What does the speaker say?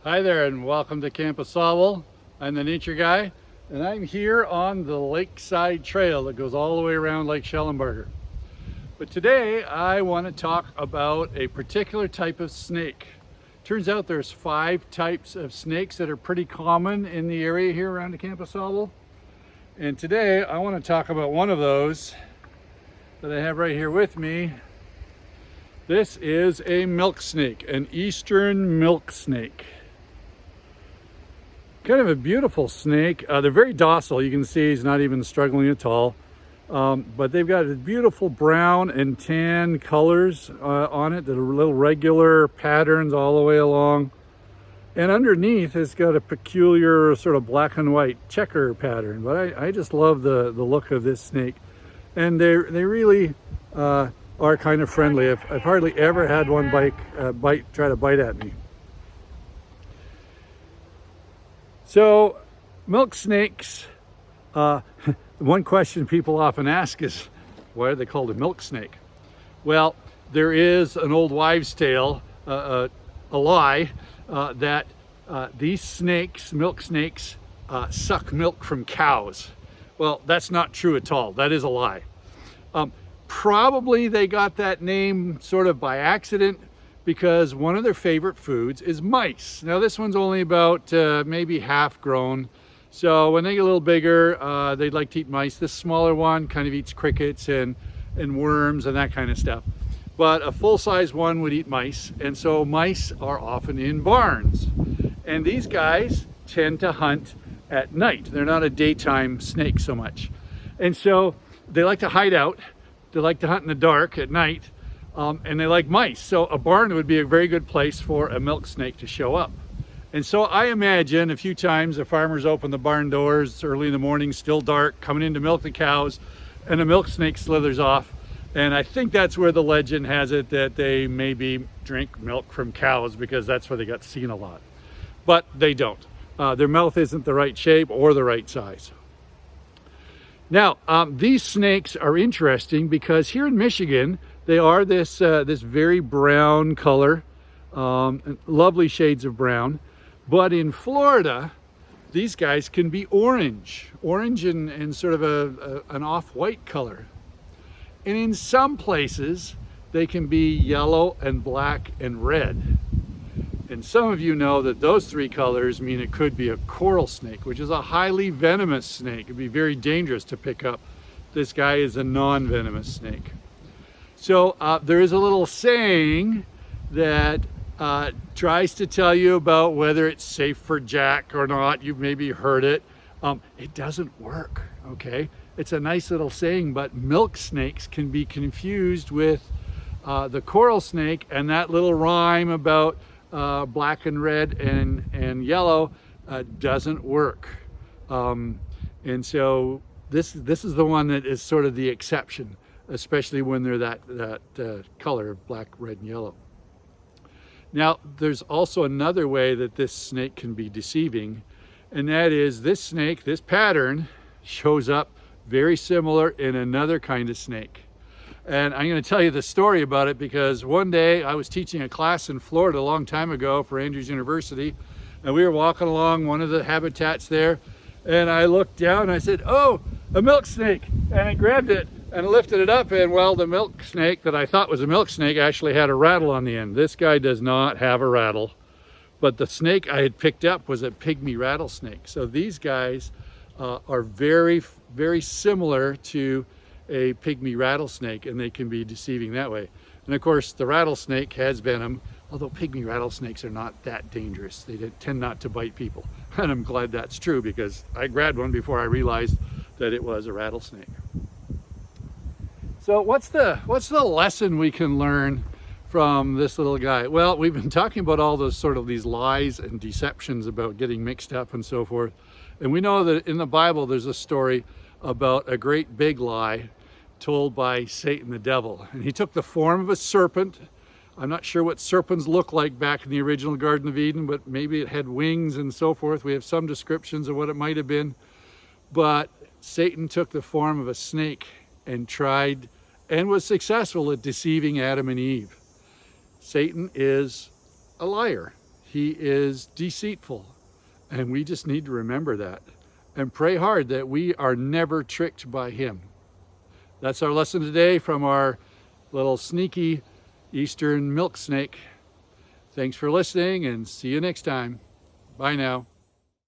Hi there and welcome to Camp Asawal. I'm the nature guy and I'm here on the lakeside trail that goes all the way around Lake Schellenberger. But today I want to talk about a particular type of snake. Turns out there's 5 types of snakes that are pretty common in the area here around the Camp Asawal. And today I want to talk about one of those that I have right here with me. This is a milk snake, an eastern milk snake. Kind of a beautiful snake. They're very docile. You can see he's not even struggling at all. But they've got beautiful brown and tan colors on it. That are little regular patterns all the way along. And underneath it's got a peculiar sort of black and white checker pattern. But I just love the look of this snake. And they really are kind of friendly. I've hardly ever had one try to bite at me. So, milk snakes, one question people often ask is, why are they called a milk snake? Well, there is an old wives' tale, a lie, that these snakes, milk snakes, suck milk from cows. Well, that's not true at all. That is a lie. Probably they got that name sort of by accident, because one of their favorite foods is mice. Now this one's only about maybe half grown. So when they get a little bigger, they'd like to eat mice. This smaller one kind of eats crickets and worms and that kind of stuff. But a full-size one would eat mice. And so mice are often in barns. And these guys tend to hunt at night. They're not a daytime snake so much. And so they like to hide out. They like to hunt in the dark at night. And they like mice, so a barn would be a very good place for a milk snake to show up. And so I imagine a few times the farmers open the barn doors early in the morning, still dark, coming in to milk the cows, and a milk snake slithers off. And I think that's where the legend has it that they maybe drink milk from cows, because that's where they got seen a lot. But they don't. Their mouth isn't the right shape or the right size. Now, these snakes are interesting because here in Michigan, they are this very brown color, lovely shades of brown. But in Florida, these guys can be orange and sort of an off-white color. And in some places, they can be yellow and black and red. And some of you know that those 3 colors mean it could be a coral snake, which is a highly venomous snake. It'd be very dangerous to pick up. This guy is a non-venomous snake. So there is a little saying that tries to tell you about whether it's safe for Jack or not. You've maybe heard it. It doesn't work, okay? It's a nice little saying, but milk snakes can be confused with the coral snake, and that little rhyme about black and red and yellow doesn't work. And so this is the one that is sort of the exception, especially when they're that color of black, red, and yellow. Now, there's also another way that this snake can be deceiving, and that is this snake, this pattern, shows up very similar in another kind of snake. And I'm going to tell you the story about it because one day I was teaching a class in Florida a long time ago for Andrews University, and we were walking along one of the habitats there, and I looked down and I said, "Oh, a milk snake," and I grabbed it and lifted it up, and well, the milk snake that I thought was a milk snake actually had a rattle on the end. This guy does not have a rattle, but the snake I had picked up was a pygmy rattlesnake. So these guys are very, very similar to a pygmy rattlesnake, and they can be deceiving that way. And of course, the rattlesnake has venom, although pygmy rattlesnakes are not that dangerous. They tend not to bite people. And I'm glad that's true because I grabbed one before I realized that it was a rattlesnake. So what's the lesson we can learn from this little guy? Well, we've been talking about all those sort of these lies and deceptions about getting mixed up and so forth. And we know that in the Bible, there's a story about a great big lie told by Satan the devil. And he took the form of a serpent. I'm not sure what serpents look like back in the original Garden of Eden, but maybe it had wings and so forth. We have some descriptions of what it might have been. But Satan took the form of a snake and tried and was successful at deceiving Adam and Eve. Satan is a liar. he is deceitful. And we just need to remember that and pray hard that we are never tricked by him. That's our lesson today from our little sneaky Eastern milk snake. Thanks for listening and see you next time. Bye now.